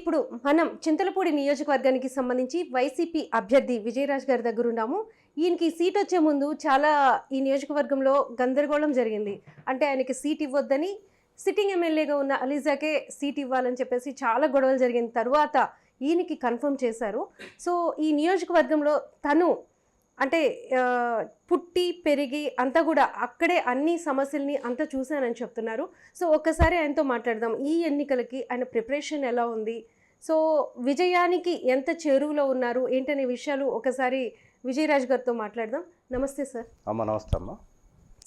ఇప్పుడు మనం చింతలపూడి నియోజకవర్గానికి సంబంధించి వైసీపీ అభ్యర్థి విజయరాజ్ గారి దగ్గర ఉన్నాము. ఈయనకి సీట్ వచ్చే ముందు చాలా ఈ నియోజకవర్గంలో గందరగోళం జరిగింది. అంటే ఆయనకి సీట్ ఇవ్వొద్దని సిట్టింగ్ ఎమ్మెల్యేగా ఉన్న అలీజాకే సీట్ ఇవ్వాలని చెప్పేసి చాలా గొడవలు జరిగిన తర్వాత ఈయనకి కన్ఫర్మ్ చేశారు. సో ఈ నియోజకవర్గంలో తను అంటే పుట్టి పెరిగి అంతా కూడా అక్కడే అన్ని సమస్యల్ని అంతా చూశానని చెప్తున్నారు. సో ఒక్కసారి ఆయనతో మాట్లాడదాం. ఈ ఎన్నికలకి ఆయన ప్రిపరేషన్ ఎలా ఉంది, సో విజయానికి ఎంత చేరువలో ఉన్నారు ఏంటనే విషయాలు ఒకసారి విజయరాజ్ గారితో మాట్లాడదాం. నమస్తే సార్. అమ్మ నమస్తే అమ్మ.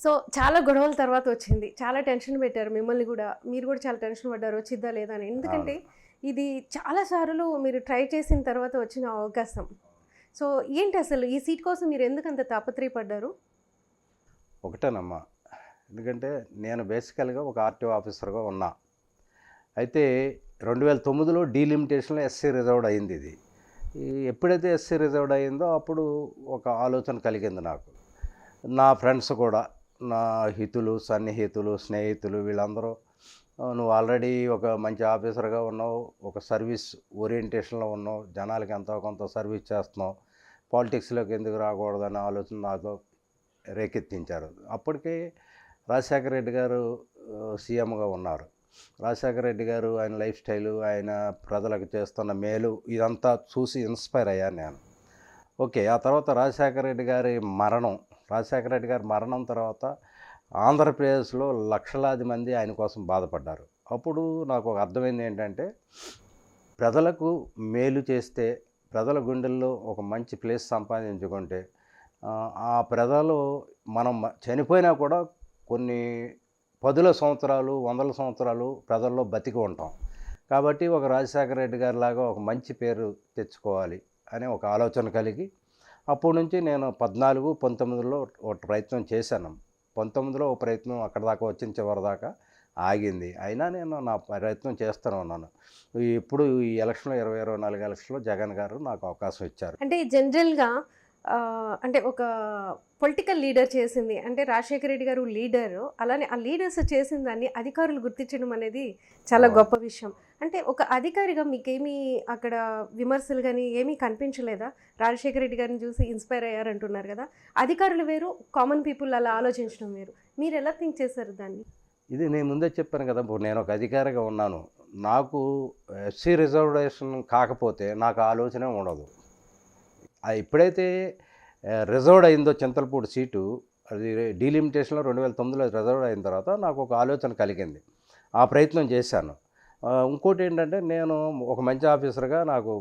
సో చాలా గొడవల తర్వాత వచ్చింది, చాలా టెన్షన్ పెట్టారు మిమ్మల్ని కూడా, మీరు కూడా చాలా టెన్షన్ పడ్డారు వచ్చిద్దా లేదా అని. ఎందుకంటే ఇది చాలాసార్లు మీరు ట్రై చేసిన తర్వాత వచ్చిన అవకాశం. సో ఏంటి అసలు ఈ సీట్ కోసం మీరు ఎందుకు అంత తాపత్రయపడ్డారు? ఒకటేనమ్మా, ఎందుకంటే నేను బేసికల్గా ఒక ఆర్టీఓ ఆఫీసర్గా ఉన్నా. అయితే 2009లో డీలిమిటేషన్లో ఎస్సీ రిజర్వ్డ్ అయింది. ఇది ఎప్పుడైతే ఎస్సీ రిజర్వ్డ్ అయిందో అప్పుడు ఒక ఆలోచన కలిగింది నాకు. నా ఫ్రెండ్స్ కూడా, నా హితులు, సన్నిహితులు, స్నేహితులు వీళ్ళందరూ నువ్వు ఆల్రెడీ ఒక మంచి ఆఫీసర్గా ఉన్నావు, ఒక సర్వీస్ ఓరియంటేషన్లో ఉన్నావు, జనాలకి ఎంతో కొంత సర్వీస్ చేస్తున్నావు, పాలిటిక్స్లోకి ఎందుకు రాకూడదనే ఆలోచన నాతో రేకెత్తించారు. అప్పటికే రాజశేఖర రెడ్డి గారు సీఎంగా ఉన్నారు. రాజశేఖర రెడ్డి గారు ఆయన లైఫ్ స్టైలు, ఆయన ప్రజలకు చేస్తున్న మేలు ఇదంతా చూసి ఇన్స్పైర్ అయ్యాను నేను. ఓకే, ఆ తర్వాత రాజశేఖర రెడ్డి గారి మరణం తర్వాత ఆంధ్రప్రదేశ్లో లక్షలాది మంది ఆయన కోసం బాధపడ్డారు. అప్పుడు నాకు ఒక అర్థమైంది ఏంటంటే, ప్రజలకు మేలు చేస్తే, ప్రజల గుండెల్లో ఒక మంచి ప్లేస్ సంపాదించుకుంటే ఆ ప్రజలు మనం చనిపోయినా కూడా కొన్ని 10 సంవత్సరాలు 100 సంవత్సరాలు ప్రజల్లో బతికి ఉంటాం. కాబట్టి ఒక రాజశేఖర రెడ్డి గారి లాగా ఒక మంచి పేరు తెచ్చుకోవాలి అనే ఒక ఆలోచన కలిగి అప్పటి నుంచి నేను 14, 19లో ఒక ప్రయత్నం చేశాను. 19లో ఒక ప్రయత్నం అక్కడ దాకా వచ్చిన చివరి దాకా ఆగింది. అయినా నేను నా ప్రయత్నం చేస్తూనే ఉన్నాను. ఇప్పుడు ఈ ఎలక్షన్లో 2024 ఎలక్షన్లో జగన్ గారు నాకు అవకాశం ఇచ్చారు. అంటే జనరల్గా అంటే ఒక పొలిటికల్ లీడర్ చేసింది, అంటే రాజశేఖర రెడ్డి గారు లీడరు, అలానే ఆ లీడర్స్ చేసిన దాన్ని అధికారులు గుర్తించడం అనేది చాలా గొప్ప విషయం. అంటే ఒక అధికారిగా మీకేమీ అక్కడ విమర్శలు కానీ ఏమీ కనిపించలేదా? రాజశేఖర రెడ్డి గారిని చూసి ఇన్స్పైర్ అయ్యారంటున్నారు కదా, అధికారులు వేరు, కామన్ పీపుల్ అలా ఆలోచించడం వేరు. మీరు ఎలా థింక్ చేశారు దాన్ని? ఇది నేను ముందే చెప్పాను కదా, నేను ఒక అధికారిగా ఉన్నాను. నాకు ఎస్సీ రిజర్వేషన్ కాకపోతే నాకు ఆలోచనే ఉండదు. ఎప్పుడైతే రిజర్వ్డ్ అయిందో చింతలపూడి సీటు, అది డీలిమిటేషన్లో 2009లో రిజర్వ్డ్ అయిన తర్వాత నాకు ఒక ఆలోచన కలిగింది. ఆ ప్రయత్నం చేశాను. ఇంకోటి ఏంటంటే, నేను ఒక మంచి ఆఫీసర్గా నాకు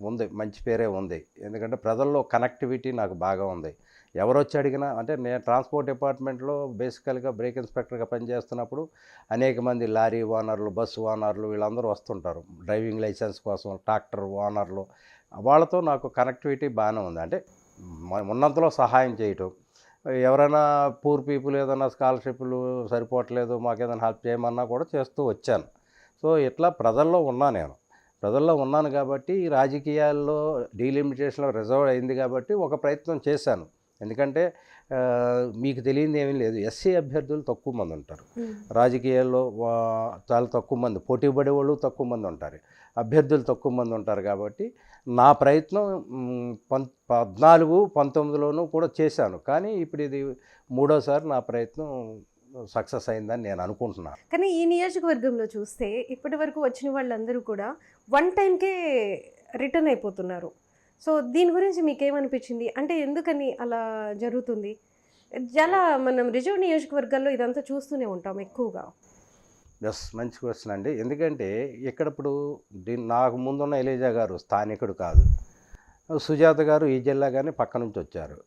ఉంది, మంచి పేరే ఉంది. ఎందుకంటే ప్రజల్లో కనెక్టివిటీ నాకు బాగా ఉంది. ఎవరు వచ్చి అడిగినా, అంటే నేను ట్రాన్స్పోర్ట్ డిపార్ట్మెంట్లో బేసికల్గా బ్రేక్ ఇన్స్పెక్టర్గా పనిచేస్తున్నప్పుడు అనేక మంది లారీ ఓనర్లు, బస్సు ఓనర్లు వీళ్ళందరూ వస్తుంటారు డ్రైవింగ్ లైసెన్స్ కోసం, ట్రాక్టర్ ఓనర్లు, వాళ్ళతో నాకు కనెక్టివిటీ బాగానే ఉంది. అంటే ఉన్నంతలో సహాయం చేయటం, ఎవరైనా పూర్ పీపుల్ ఏదైనా స్కాలర్షిప్లు సరిపోవట్లేదు మాకు ఏదైనా హెల్ప్ చేయమన్నా కూడా చేస్తూ వచ్చాను. సో ఇట్లా ప్రజల్లో ఉన్నాను కాబట్టి రాజకీయాల్లో డీలిమిటేషన్లో రిజర్వ్ అయింది కాబట్టి ఒక ప్రయత్నం చేశాను. ఎందుకంటే మీకు తెలియదు ఏమీ లేదు, ఎస్సీ అభ్యర్థులు తక్కువ మంది ఉంటారు రాజకీయాల్లో, చాలా తక్కువ మంది, పోటీ పడేవాళ్ళు తక్కువ మంది ఉంటారు, అభ్యర్థులు తక్కువ మంది ఉంటారు. కాబట్టి నా ప్రయత్నం 14, 19లోనూ కూడా చేశాను. కానీ ఇప్పుడు ఇది 3వసారి నా ప్రయత్నం సక్సెస్ అయిందని నేను అనుకుంటున్నాను. కానీ ఈ నియోజకవర్గంలో చూస్తే ఇప్పటి వరకు వచ్చిన వాళ్ళందరూ కూడా 1 టైంకే రిటర్న్ అయిపోతున్నారు. సో దీని గురించి మీకేమనిపించింది? అంటే ఎందుకని అలా జరుగుతుంది? చాలా మనం రిజర్వ్ నియోజకవర్గాల్లో ఇదంతా చూస్తూనే ఉంటాం ఎక్కువగా. ఎస్, మంచి క్వశ్చన్ అండి. ఎందుకంటే ఇక్కడ ఇప్పుడు నాకు ముందున్న ఎలీజా గారు స్థానికుడు కాదు, సుజాత గారు ఈ జిల్లా కానీ పక్క నుంచి వచ్చారు.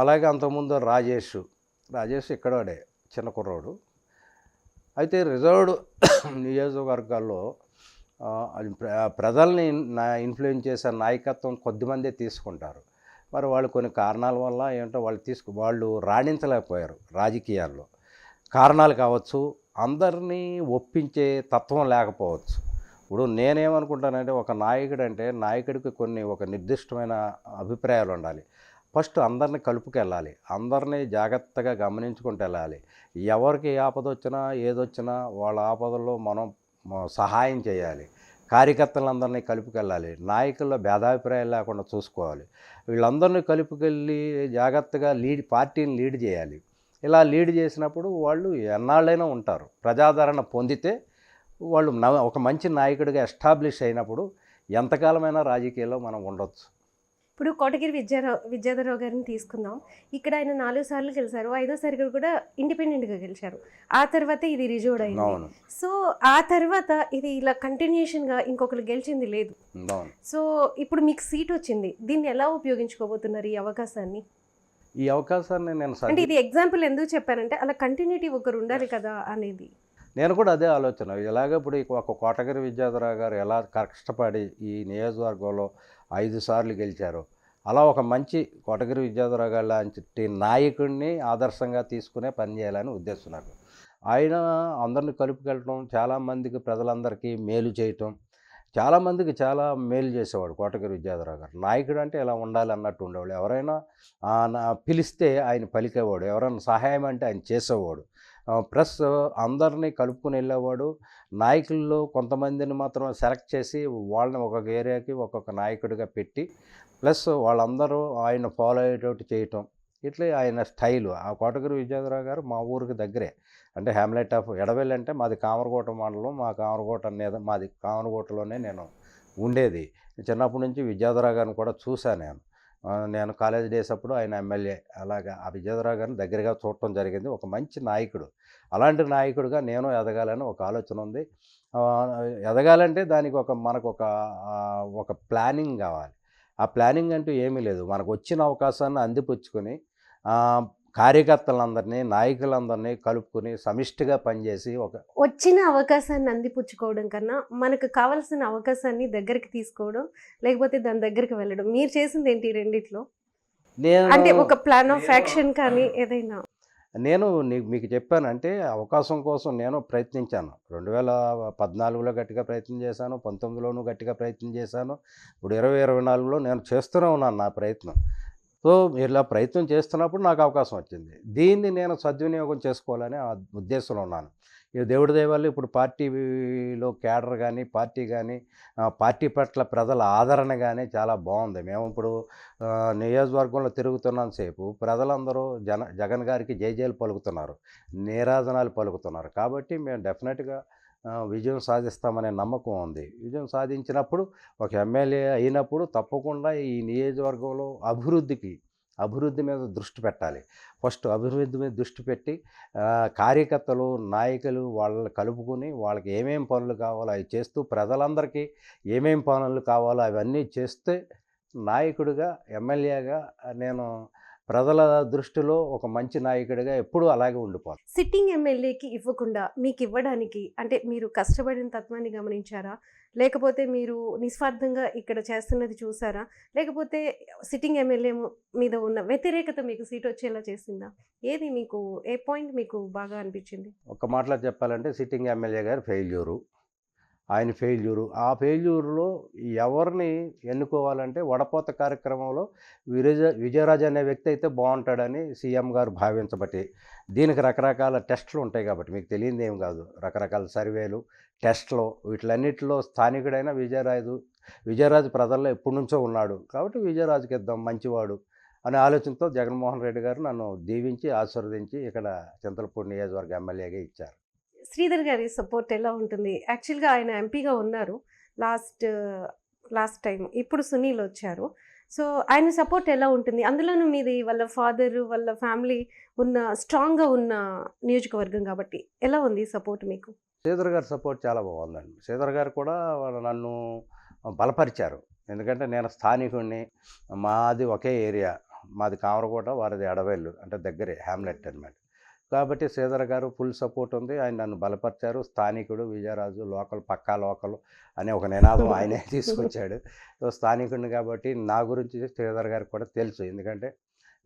అలాగే అంతకుముందు రాజేష్ ఇక్కడే చిన్న కుర్రోడు. అయితే రిజర్వ్డ్ నియోజకవర్గాల్లో ప్రజల్ని ఇన్ఫ్లుయెన్స్ చేసే నాయకత్వం కొద్దిమందే తీసుకుంటారు. మరి వాళ్ళు కొన్ని కారణాల వల్ల ఏంటో వాళ్ళు రాణించలేకపోయారు రాజకీయాల్లో. కారణాలు కావచ్చు, అందరినీ ఒప్పించే తత్వం లేకపోవచ్చు. ఇప్పుడు నేనేమనుకుంటానంటే, ఒక నాయకుడికి ఒక నిర్దిష్టమైన అభిప్రాయాలు ఉండాలి. ఫస్ట్ అందరిని కలుపుకెళ్ళాలి, అందరినీ జాగ్రత్తగా గమనించుకుంటూ వెళ్ళాలి. ఎవరికి ఆపద వచ్చినా ఏదొచ్చినా వాళ్ళ ఆపదల్లో మనం సహాయం చేయాలి. కార్యకర్తలందరినీ కలుపుకెళ్ళాలి, నాయకుల్లో భేదాభిప్రాయాలు లేకుండా చూసుకోవాలి, వీళ్ళందరినీ కలుపుకెళ్ళి జాగ్రత్తగా పార్టీని లీడ్ చేయాలి. ఇలా లీడ్ చేసినప్పుడు వాళ్ళు ఎన్నాళ్ళైనా ఉంటారు. ప్రజాదరణ పొందితే వాళ్ళు ఒక మంచి నాయకుడిగా ఎస్టాబ్లిష్ అయినప్పుడు ఎంతకాలమైనా రాజకీయాల్లో మనం ఉండొచ్చు. ఇప్పుడు కోటగిరి విద్యాధరరావు గారిని తీసుకుందాం. ఇక్కడ ఆయన 4 సార్లు గెలిచారు, 5వ సారి కూడా ఇండిపెండెంట్గా గెలిచారు. ఆ తర్వాత ఇది రిజోర్డ్ అయింది. అవును. సో ఆ తర్వాత ఇది ఇలా కంటిన్యూషన్గా ఇంకొకరు గెలిచింది లేదు. అవును. సో ఇప్పుడు మీకు సీట్ వచ్చింది, దీన్ని ఎలా ఉపయోగించుకోబోతున్నారు ఈ అవకాశాన్ని? ఈ అవకాశాన్ని నేను అంటే ఇది ఎగ్జాంపుల్ ఎందుకు చెప్పానంటే అలా కంటిన్యూటీ ఒకరు ఉండాలి కదా అనేది. నేను కూడా అదే ఆలోచన. ఇలాగ ఇప్పుడు ఒక కోటగిరి విద్యాధరరావు గారు ఎలా కష్టపడి ఈ నియోజకవర్గంలో 5 సార్లు గెలిచారో, అలా ఒక మంచి కోటగిరి విద్యాధరరావు గారు లాంటి నాయకుడిని ఆదర్శంగా తీసుకునే పని చేయాలని ఉద్దేశం నాకు. ఆయన అందరిని కలుపుకెళ్ళటం, చాలామందికి ప్రజలందరికీ మేలు చేయటం, చాలామందికి చాలా మేలు చేసేవాడు కోటగిరి విద్యాధరరావు గారు. నాయకుడు అంటే ఇలా ఉండాలి అన్నట్టు ఉండేవాడు. ఎవరైనా పిలిస్తే ఆయన పలికేవాడు, ఎవరైనా సహాయం అంటే ఆయన చేసేవాడు. ప్లస్ అందరినీ కలుపుకొని వెళ్ళేవాడు. నాయకుల్లో కొంతమందిని మాత్రం సెలెక్ట్ చేసి వాళ్ళని ఒక్కొక్క ఏరియాకి ఒక్కొక్క నాయకుడిగా పెట్టి, ప్లస్ వాళ్ళందరూ ఆయన ఫాలో అయ్యేటట్టు చేయటం, ఇట్లా ఆయన స్టైలు. ఆ కోటగిరి విద్యాధరరావు గారు మా ఊరికి దగ్గరే, అంటే హ్యామ్లెట్ ఆఫ్ ఎడవెల్లి, అంటే మాది కామరకోట మండలం. మాది కామరకోటలోనే నేను ఉండేది. చిన్నప్పటి నుంచి విద్యాధరరావు గారిని కూడా చూశాను నేను. నేను కాలేజ్ డేస్ అప్పుడు ఆయన ఎమ్మెల్యే. అలాగా ఆ విద్యాధరరావు గారిని దగ్గరగా చూడటం జరిగింది. ఒక మంచి నాయకుడు. అలాంటి నాయకుడిగా నేను ఎదగాలని ఒక ఆలోచన ఉంది. ఎదగాలంటే దానికి ఒక ప్లానింగ్ కావాలి. ఆ ప్లానింగ్ అంటూ ఏమీ లేదు. మనకు వచ్చిన అవకాశాన్ని అందిపుచ్చుకొని కార్యకర్తలందరినీ, నాయకులందరినీ కలుపుకొని సమిష్టిగా పనిచేసి వచ్చిన అవకాశాన్ని అందిపుచ్చుకోవడం కన్నా మనకు కావాల్సిన అవకాశాన్ని దగ్గరికి తీసుకోవడం, లేకపోతే దాని దగ్గరికి వెళ్ళడం, మీరు చేసింది ఏంటి రెండిట్లో? అంటే ఒక ప్లాన్ ఆఫ్ యాక్షన్ కానీ ఏదైనా? నేను మీకు చెప్పానంటే అవకాశం కోసం నేను ప్రయత్నించాను. 2014లో గట్టిగా ప్రయత్నం చేశాను, 19లోనూ గట్టిగా ప్రయత్నం చేశాను, ఇప్పుడు 2024లో నేను చేస్తూనే ఉన్నాను నా ప్రయత్నం. సో ఇలా ప్రయత్నం చేస్తున్నప్పుడు నాకు అవకాశం వచ్చింది. దీన్ని నేను సద్వినియోగం చేసుకోవాలని ఆ ఉద్దేశంలో ఉన్నాను. ఈ దేవుడి దయ వల్ల ఇప్పుడు పార్టీలో క్యాడర్ కానీ, పార్టీ పట్ల ప్రజల ఆదరణ కానీ చాలా బాగుంది. మేము ఇప్పుడు నియోజకవర్గంలో తిరుగుతున్నంత సేపు ప్రజలందరూ జగన్ గారికి జైజైలు పలుకుతున్నారు, నీరాజనాలు పలుకుతున్నారు. కాబట్టి మేము డెఫినెట్గా విజయం సాధిస్తామనే నమ్మకం ఉంది. విజయం సాధించినప్పుడు ఒక ఎమ్మెల్యే అయినప్పుడు తప్పకుండా ఈ నియోజకవర్గంలో అభివృద్ధి మీద దృష్టి పెట్టాలి. ఫస్ట్ అభివృద్ధి మీద దృష్టి పెట్టి కార్యకర్తలు, నాయకులు వాళ్ళని కలుపుకొని వాళ్ళకి ఏమేం పనులు కావాలో అవి చేస్తూ, ప్రజలందరికీ ఏమేం పనులు కావాలో అవన్నీ చేస్తే నాయకుడిగా, ఎమ్మెల్యేగా నేను ప్రజల దృష్టిలో ఒక మంచి నాయకుడిగా ఎప్పుడూ అలాగే ఉండిపోతాను. సిట్టింగ్ ఎమ్మెల్యేకి ఇవ్వకుండా మీకు ఇవ్వడానికి అంటే మీరు కష్టపడిన తత్వాన్ని గమనించారా, లేకపోతే మీరు నిస్వార్థంగా ఇక్కడ చేస్తున్నది చూసారా, లేకపోతే సిట్టింగ్ ఎమ్మెల్యే మీద ఉన్న వ్యతిరేకత మీకు సీట్ వచ్చేలా చేసిందా? ఏది మీకు, ఏ పాయింట్ మీకు బాగా అనిపించింది? ఒక మాటలో చెప్పాలంటే సిట్టింగ్ ఎమ్మెల్యే గారు ఆయన ఫెయిల్యూరు. ఆ ఫెయిల్యూరులో ఎవరిని ఎన్నుకోవాలంటే వడపోత కార్యక్రమంలో విజయరాజు అనే వ్యక్తి అయితే బాగుంటాడని సీఎం గారు భావించబట్టి, దీనికి రకరకాల టెస్టులు ఉంటాయి కాబట్టి మీకు తెలియదు ఏం కాదు, రకరకాల సర్వేలు, టెస్టులు, వీటిలన్నిటిలో స్థానికుడైన విజయరాజు ప్రజల్లో ఎప్పటి నుంచో ఉన్నాడు కాబట్టి విజయరాజుకి ఇద్దాం, మంచివాడు అనే ఆలోచనతో జగన్మోహన్ రెడ్డి గారు నన్ను దీవించి ఆశీర్వదించి ఇక్కడ చింతలపూడి నియోజకవర్గ ఎమ్మెల్యేగా ఇచ్చారు. శ్రీధర్ గారి సపోర్ట్ ఎలా ఉంటుంది? యాక్చువల్గా ఆయన ఎంపీగా ఉన్నారు లాస్ట్ టైం, ఇప్పుడు సునీల్ వచ్చారు. సో ఆయన సపోర్ట్ ఎలా ఉంటుంది? అందులోనూ మీది వాళ్ళ ఫాదర్, వాళ్ళ ఫ్యామిలీ స్ట్రాంగ్గా ఉన్న నియోజకవర్గం కాబట్టి ఎలా ఉంది సపోర్ట్ మీకు? శ్రీధర్ గారి సపోర్ట్ చాలా బాగుందండి. శ్రీధర్ గారు కూడా నన్ను బలపరిచారు. ఎందుకంటే నేను స్థానికుడిని, మాది ఒకే ఏరియా, మాది కామరకోట, వారిది ఎడవెల్లు, అంటే దగ్గరే హ్యామ్లెట్ అనమాట. కాబట్టి శ్రీధర్ గారు ఫుల్ సపోర్ట్ ఉంది. ఆయన నన్ను బలపరిచారు. స్థానికుడు, విజయరాజు, పక్కా లోకల్ అనే ఒక నినాదం ఆయనే తీసుకొచ్చాడు. సో స్థానికుడిని కాబట్టి నా గురించి శ్రీధర్ గారికి కూడా తెలుసు. ఎందుకంటే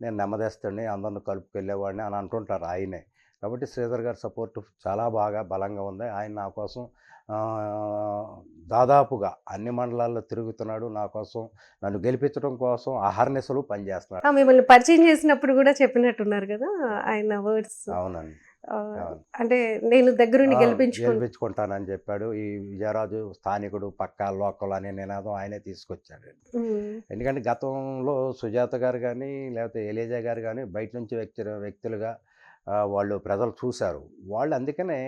నేను నెమ్మదేస్తుడిని, అందరిని కలుపుకెళ్ళేవాడిని అని అంటుంటారు ఆయనే. కాబట్టి శ్రీధర్ గారి సపోర్ట్ చాలా బలంగా ఉంది. ఆయన నా కోసం దాదాపుగా అన్ని మండలాల్లో తిరుగుతున్నాడు. నా కోసం, నన్ను గెలిపించడం కోసం అహర్నిశలు పనిచేస్తున్నాడు. మిమ్మల్ని పరిచయం చేసినప్పుడు కూడా చెప్పినట్టున్నారు కదా ఆయన వర్డ్స్. అవునండి. ఆ, అవును. అంటే నేను దగ్గరుండి ఆ, గెలిపించుకుంటాను. గెలిపించుకుంటానని చెప్పాడు. ఈ విజయరాజు స్థానికుడు, పక్కా లోకల్ అనే నినాదం ఆయనే తీసుకొచ్చాడు. ఎందుకంటే గతంలో సుజాత గారు కానీ, లేకపోతే ఎలీజా గారు కానీ బయట నుంచి వ్యక్తులుగా వాళ్ళు ప్రజలు చూశారు. వాళ్ళు అందుకనే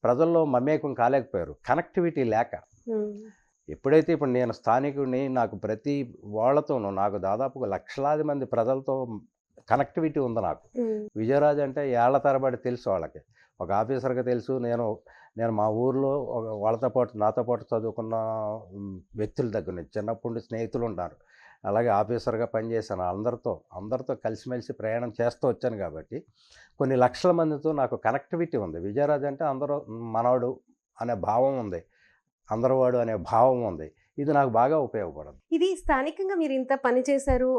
ప్రజల్లో మమేకం కాలేకపోయారు. కనెక్టివిటీ లేక. ఎప్పుడైతే ఇప్పుడు నేను స్థానికుడిని, నాకు ప్రతి వాళ్ళతోనూ నాకు దాదాపుగా లక్షలాది మంది ప్రజలతో కనెక్టివిటీ ఉంది నాకు. విజయరాజు అంటే ఏళ్ల తరబడి తెలుసు వాళ్ళకి. ఒక ఆఫీసర్‌గా తెలుసు. నేను నేను మా ఊర్లో వాళ్ళతో పాటు నాతో పాటు చదువుకున్న వ్యక్తుల దగ్గర నుంచి చిన్నప్పటి నుండి స్నేహితులున్నారు. అలాగే ఆఫీసర్‌గా పనిచేశాను. అందరితో కలిసిమెలిసి ప్రయాణం చేస్తూ వచ్చాను కాబట్టి, కొన్ని లక్షల మందితో నాకు కనెక్టివిటీ ఉంది. విజయరాజు అంటే అందరూ మనవడు అనే భావం ఉంది. అందరివాడు అనే భావం ఉంది. ఇది నాకు బాగా ఉపయోగపడింది. ఇది స్థానికంగా మీరు ఇంత పని చేశారు.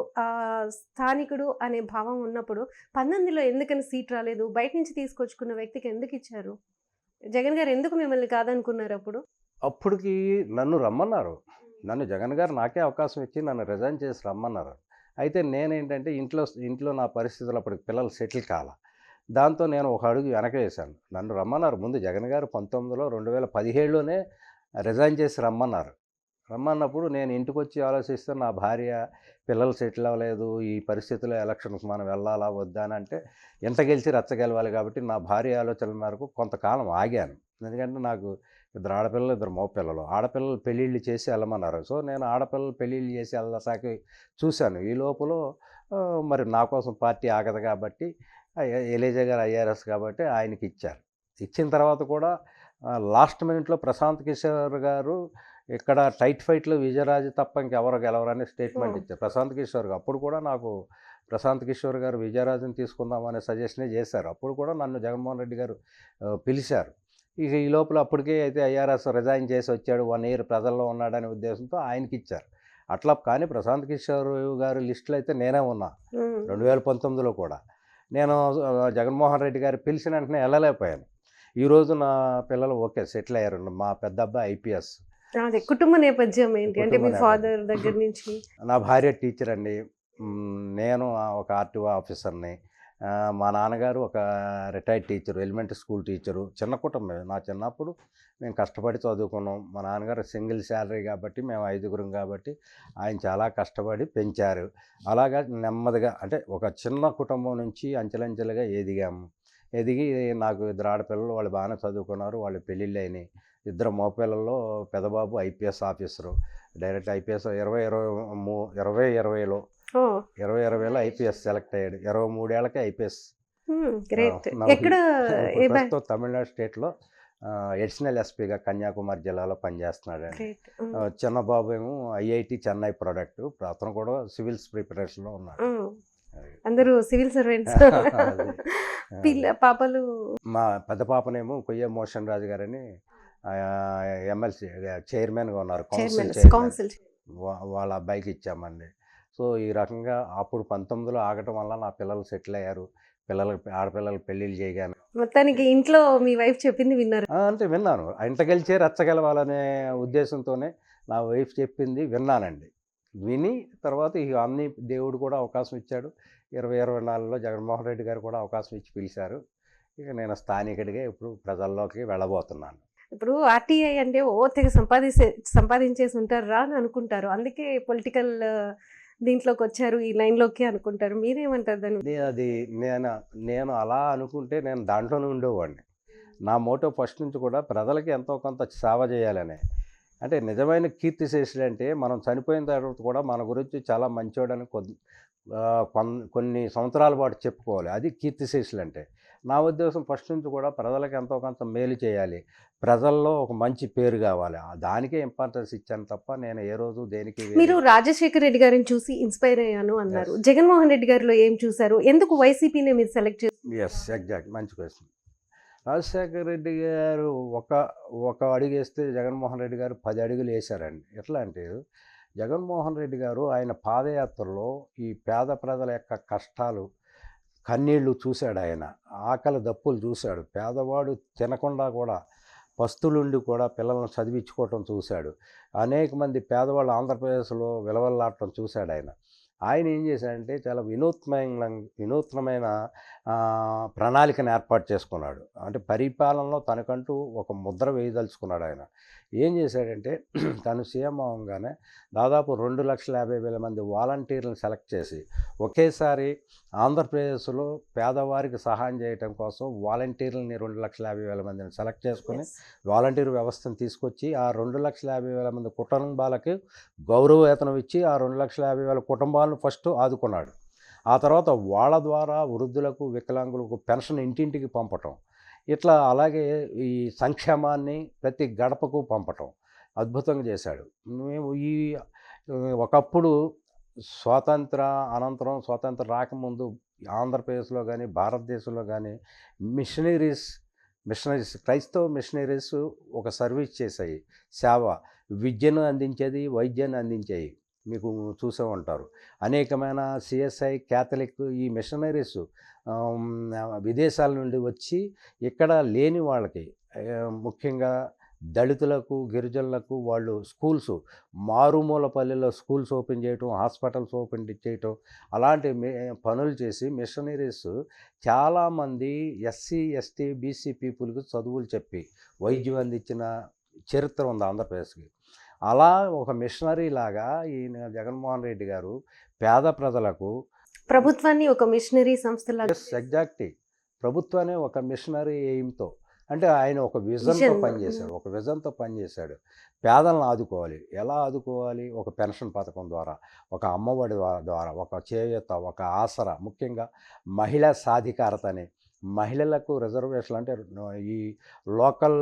స్థానికుడు అనే భావం ఉన్నప్పుడు 19లో ఎందుకని సీట్ రాలేదు? బయట నుంచి తీసుకొచ్చుకున్న వ్యక్తికి ఎందుకు ఇచ్చారు? జగన్ గారు ఎందుకు మిమ్మల్ని కాదనుకున్నారు అప్పుడు? అప్పటికి నన్ను రమ్మన్నారు. నన్ను జగన్ గారు నాకే అవకాశం ఇచ్చి నన్ను రిజైన్ చేసి రమ్మన్నారు. అయితే నేనేంటంటే ఇంట్లో నా పరిస్థితులు అప్పటికి పిల్లలు సెటిల్ కాల. దాంతో నేను ఒక అడుగు వెనకేసాను. నన్ను రమ్మన్నారు. ముందు జగన్ గారు 19లో 2017లోనే రిజైన్ చేసి రమ్మన్నారు. రమ్మన్నప్పుడు నేను ఇంటికొచ్చి ఆలోచిస్తే నా భార్య పిల్లలు సెటిల్ అవ్వలేదు. ఈ పరిస్థితిలో ఎలక్షన్‌కి మనం వెళ్ళాలా? వద్దా? అని అంటే ఎంత గెలిచి రచ్చ గెలవాలి కాబట్టి నా భార్య ఆలోచనల మేరకు కొంతకాలం ఆగాను. ఎందుకంటే నాకు ఇద్దరు ఆడపిల్లలు, ఇద్దరు మగపిల్లలు. ఆడపిల్లలు పెళ్ళిళ్ళు చేసి వెళ్ళమన్నారు. సో, నేను ఆడపిల్లలు పెళ్ళిళ్ళు చేసి వెళ్ళసాకి చూశాను. ఈ లోపల మరి నా కోసం పార్టీ ఆగదు కాబట్టి ఎలీజా గారు ఐఆర్ఎస్ కాబట్టి ఆయనకిచ్చారు. ఇచ్చిన తర్వాత కూడా లాస్ట్ మినిట్‌లో ప్రశాంత్ కిషోర్ గారు ఇక్కడ టైట్ ఫైట్‌లో విజయరాజు తప్ప ఇంకెవరు గెలవరని స్టేట్మెంట్ ఇచ్చారు. ప్రశాంత్ కిషోర్ గారు. అప్పుడు కూడా నాకు ప్రశాంత్ కిషోర్ గారు విజయరాజుని తీసుకుందామనే సజెషనే చేశారు. అప్పుడు కూడా నన్ను జగన్మోహన్ రెడ్డి గారు పిలిచారు. ఇక ఈ లోపల అప్పటికే అయితే ఐఆర్ఎస్ రిజైన్ చేసి వచ్చాడు. 1 ఇయర్ ప్రజల్లో ఉన్నాడనే ఉద్దేశంతో ఆయనకిచ్చారు. అట్లా కానీ ప్రశాంత్ కిషోర్ గారి లిస్టులో అయితే నేనే ఉన్నా. 2019లో కూడా. నేను జగన్మోహన్ రెడ్డి గారు పిలిచిన వెంటనే వెళ్ళలేకపోయాను. ఈరోజు నా పిల్లలు ఓకే సెటిల్ అయ్యారు. మా పెద్ద అబ్బాయి ఐపీఎస్. అదే కుటుంబ నేపథ్యం ఏంటి? అంటే మీ ఫాదర్ దగ్గర నుంచి. నా భార్య టీచర్ అండి. నేను ఒక ఆర్టీఓ ఆఫీసర్‌ని. మా నాన్నగారు ఒక retired teacher. Elementary school teacher. చిన్న కుటుంబమే. నా చిన్నప్పుడు మేము కష్టపడి చదువుకున్నాం. మా నాన్నగారు సింగిల్ శాలరీ కాబట్టి మేము 5గురం కాబట్టి ఆయన చాలా కష్టపడి పెంచారు. అలాగా నెమ్మదిగా అంటే ఒక చిన్న కుటుంబం నుంచి అంచెలంచెలుగా ఎదిగాము. ఎదిగి నాకు ఇద్దరు ఆడపిల్లలు. వాళ్ళు బాగానే చదువుకున్నారు. వాళ్ళ పెళ్ళిళ్ళయినాయి. ఇద్దరు మగపిల్లల్లో పెద్దబాబు ఐపీఎస్ ఆఫీసరు. డైరెక్ట్ ఐపీఎస్ 2020లో ఓహ్! 2020లో ఐపీఎస్ సెలెక్ట్ అయ్యాడు. 23 ఏళ్ళకే ఐపీఎస్. గ్రేట్. నవ్ ఎక్కడ ఇప్పుడు ఏ బ్యాక్? ప్రస్తుతం తమిళనాడు స్టేట్‌లో అడిషనల్ ఎస్పీగా కన్యాకుమారి జిల్లాలో పనిచేస్తున్నాడండి. గ్రేట్. చిన్న బాబు ఏమో ఐఐటీ చెన్నై ప్రొడక్ట్. అతను కూడా సివిల్స్ ప్రిపరేషన్‌లో ఉన్నాడు. అది. అందరూ సివిల్ సర్వెంట్స్. అది. పాపలు మా పెద్ద పాపనేమో కొయ్య మోషన్ రాజు గారని ఎమ్మెల్సీ చైర్మన్‌గా ఉన్నారు. Council chairman. కౌన్సిల్. వాళ్ళ అబ్బాయికి ఇచ్చామండి. సో, ఈ రకంగా అప్పుడు 19లో ఆగటం వల్ల నా పిల్లలు సెటిల్ అయ్యారు. ఆడపిల్లలకి పెళ్ళిళ్ళు చేయగానే మొత్తానికి ఇంట్లో మీ వైఫ్ చెప్పింది విన్నారు. అంటే విన్నాను. ఇంట గెలిచే రచ్చ గెలవాలనే ఉద్దేశంతోనే నా వైఫ్ చెప్పింది విన్నానండి. విని తర్వాత ఇక అన్నీ దేవుడు కూడా అవకాశం ఇచ్చాడు. 2024లో జగన్మోహన్ రెడ్డి గారు కూడా అవకాశం ఇచ్చి పిలిచారు. ఇక నేను స్థానికుడిగా ఇప్పుడు ప్రజల్లోకి వెళ్ళబోతున్నాను. ఇప్పుడు ఆర్టీఐ అంటే తెగ సంపాదించేసి ఉంటారా అని అనుకుంటారు. అందుకే పొలిటికల్ దీంట్లోకి వచ్చారు, ఈ లైన్‌లోకి అనుకుంటారు. మీరేమంటారు దాని? నేను అలా అనుకుంటే నేను దాంట్లోనే ఉండేవాడిని. నా మోటో ఫస్ట్ నుంచి కూడా ప్రజలకి ఎంతో కొంత సేవ చేయాలనే. అంటే నిజమైన కీర్తిశేషులంటే మనం చనిపోయిన తర్వాత కూడా మన గురించి చాలా మంచోడని కొన్ని సంవత్సరాల పాటు చెప్పుకోవాలి. అది కీర్తిశేషులంటే. నా ఉద్దేశం ఫస్ట్ నుంచి కూడా ప్రజలకు ఎంతో కొంత మేలు చేయాలి. ప్రజల్లో ఒక మంచి పేరు కావాలి. దానికే ఇంపార్టెన్స్ ఇచ్చాను తప్ప నేను ఏ రోజు దేనికి మీరు రాజశేఖర్ రెడ్డి గారిని చూసి ఇన్స్పైర్ అయ్యాను అన్నారు. Yes. జగన్మోహన్ రెడ్డి గారిలో ఏం చూసారు? ఎందుకు వైసీపీనే మీరు సెలెక్ట్ చేశారు? ఎస్ ఎగ్జాక్ట్ మంచి క్వశ్చన్. రాజశేఖర రెడ్డి గారు ఒక అడుగేస్తే జగన్మోహన్ రెడ్డి గారు 10 అడుగులు వేశారండి. ఎట్లా అంటే జగన్మోహన్ రెడ్డి గారు ఆయన పాదయాత్రలో ఈ పేద ప్రజల యొక్క కష్టాలు కన్నీళ్లు చూశాడు. ఆయన ఆకలి దప్పులు చూశాడు. పేదవాడు తినకుండా కూడా పస్తులుండి కూడా పిల్లలను చదివించుకోవటం చూశాడు. అనేక మంది పేదవాళ్ళు ఆంధ్రప్రదేశ్లో విలవల్లాడటం చూశాడు ఆయన. ఆయన ఏం చేశాడంటే చాలా వినూత్నమైన ప్రణాళికను ఏర్పాటు చేసుకున్నాడు. అంటే పరిపాలనలో తనకంటూ ఒక ముద్ర వేయదలుచుకున్నాడు ఆయన. ఏం చేశాడంటే తను సీఎం అవ్వగానే దాదాపు 2,50,000 మంది వాలంటీర్లను సెలెక్ట్ చేసి ఒకేసారి ఆంధ్రప్రదేశ్లో పేదవారికి సహాయం చేయటం కోసం వాలంటీర్లని 2,50,000 మందిని సెలెక్ట్ చేసుకొని వాలంటీర్ వ్యవస్థను తీసుకొచ్చి ఆ 2,50,000 మంది కుటుంబాలకి గౌరవ వేతనం ఇచ్చి ఆ 2,50,000 కుటుంబాలను ఫస్ట్ ఆదుకున్నాడు. ఆ తర్వాత వాళ్ళ ద్వారా వృద్ధులకు వికలాంగులకు పెన్షన్ ఇంటింటికి పంపటం, ఇట్లా అలాగే ఈ సంక్షేమాన్ని ప్రతి గడపకు పంపటం అద్భుతంగా చేశాడు. మేము ఒకప్పుడు స్వాతంత్ర అనంతరం స్వాతంత్రం రాకముందు ఆంధ్రప్రదేశ్లో కానీ భారతదేశంలో కానీ మిషనరీస్ క్రైస్తవ మిషనరీస్ ఒక సర్వీస్ చేశాయి, సేవ, విద్యను అందించేది, వైద్యాన్ని అందించాయి. మీకు చూసే ఉంటారు. అనేకమైన సిఎస్ఐ క్యాథలిక్ ఈ మిషనరీస్ విదేశాల నుండి వచ్చి ఇక్కడ లేని వాళ్ళకి ముఖ్యంగా దళితులకు గిరిజనులకు వాళ్ళు స్కూల్స్ మారుమూల పల్లెల్లో స్కూల్స్ ఓపెన్ చేయటం, హాస్పిటల్స్ ఓపెన్ చేయటం అలాంటి పనులు చేసి మిషనరీస్ చాలామంది ఎస్సీ ఎస్టీ బీసీ పీపుల్కి చదువులు చెప్పి వైద్యం అందించిన చరిత్ర ఉంది ఆంధ్రప్రదేశ్కి. అలా ఒక మిషనరీ లాగా ఈయన జగన్మోహన్ రెడ్డి గారు పేద ప్రజలకు ప్రభుత్వాన్ని ఒక మిషనరీ సంస్థలా ఎగ్జాక్ట్లీ ప్రభుత్వాన్ని ఒక మిషనరీ ఎయిమ్తో అంటే ఆయన ఒక విజన్తో పనిచేశాడు. పేదలను ఆదుకోవాలి. ఎలా ఆదుకోవాలి? ఒక పెన్షన్ పథకం ద్వారా, ఒక అమ్మఒడి ద్వారా, ఒక చేయూత, ఒక ఆసరా, ముఖ్యంగా మహిళా సాధికారత అని మహిళలకు రిజర్వేషన్ అంటే ఈ లోకల్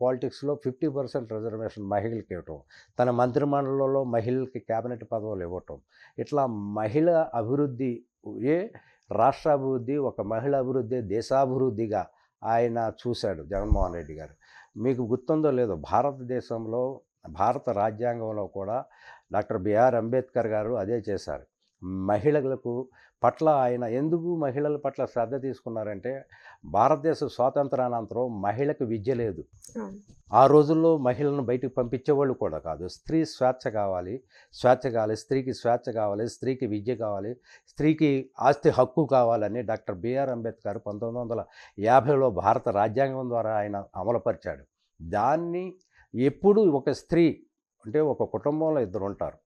పాలిటిక్స్లో 50% రిజర్వేషన్ మహిళలకు ఇవ్వటం, తన మంత్రిమండలిలో మహిళలకి క్యాబినెట్ పదవులు ఇవ్వటం, ఇట్లా మహిళ అభివృద్ధి రాష్ట్ర అభివృద్ధి, ఒక మహిళ అభివృద్ధి దేశాభివృద్ధిగా ఆయన చూశాడు జగన్మోహన్ రెడ్డి గారు. మీకు గుర్తుందో లేదో భారతదేశంలో భారత రాజ్యాంగంలో కూడా డాక్టర్ బిఆర్ అంబేద్కర్ గారు అదే చేశారు. మహిళలకు పట్ల ఆయన ఎందుకు మహిళల పట్ల శ్రద్ధ తీసుకున్నారంటే భారతదేశ స్వాతంత్రానంతరం మహిళకు విద్య లేదు. ఆ రోజుల్లో మహిళలను బయటకు పంపించేవాళ్ళు కూడా కాదు. స్వేచ్ఛ కావాలి, స్త్రీకి స్వేచ్ఛ కావాలి, స్త్రీకి విద్య కావాలి, స్త్రీకి ఆస్తి హక్కు కావాలని డాక్టర్ బిఆర్ అంబేద్కర్ 1950లో భారత రాజ్యాంగం ద్వారా ఆయన అమలుపరిచాడు. దాన్ని ఎప్పుడు ఒక స్త్రీ అంటే ఒక కుటుంబంలో ఇద్దరు ఉంటారు,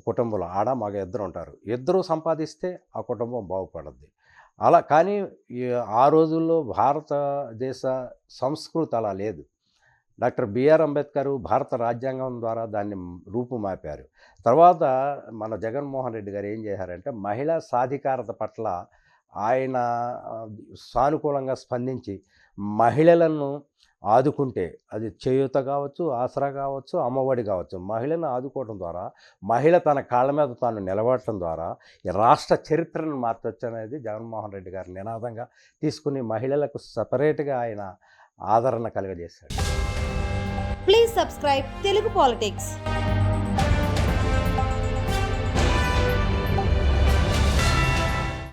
కుటుంబంలో ఆడ మగ ఇద్దరు ఉంటారు, ఇద్దరు సంపాదిస్తే ఆ కుటుంబం బాగుపడుద్ది. అలా కానీ ఆ రోజుల్లో భారతదేశ సంస్కృతి అలా లేదు. డాక్టర్ బిఆర్ అంబేద్కర్ భారత రాజ్యాంగం ద్వారా దాన్ని రూపుమాపారు. తర్వాత మన జగన్మోహన్ రెడ్డి గారు ఏం చేశారంటే మహిళా సాధికారత పట్ల ఆయన సానుకూలంగా స్పందించి మహిళలను ఆదుకుంటే అది చేయూత కావచ్చు, ఆసరా కావచ్చు, అమ్మఒడి కావచ్చు, మహిళను ఆదుకోవడం ద్వారా మహిళ తన కాళ్ళ మీద తాను నిలబడటం ద్వారా రాష్ట్ర చరిత్రను మార్చొచ్చు అనేది జగన్మోహన్ రెడ్డి గారి నినాదంగా తీసుకుని మహిళలకు సపరేట్గా ఆయన ఆదరణ కలుగజేశాడు. Please subscribe Telugu politics.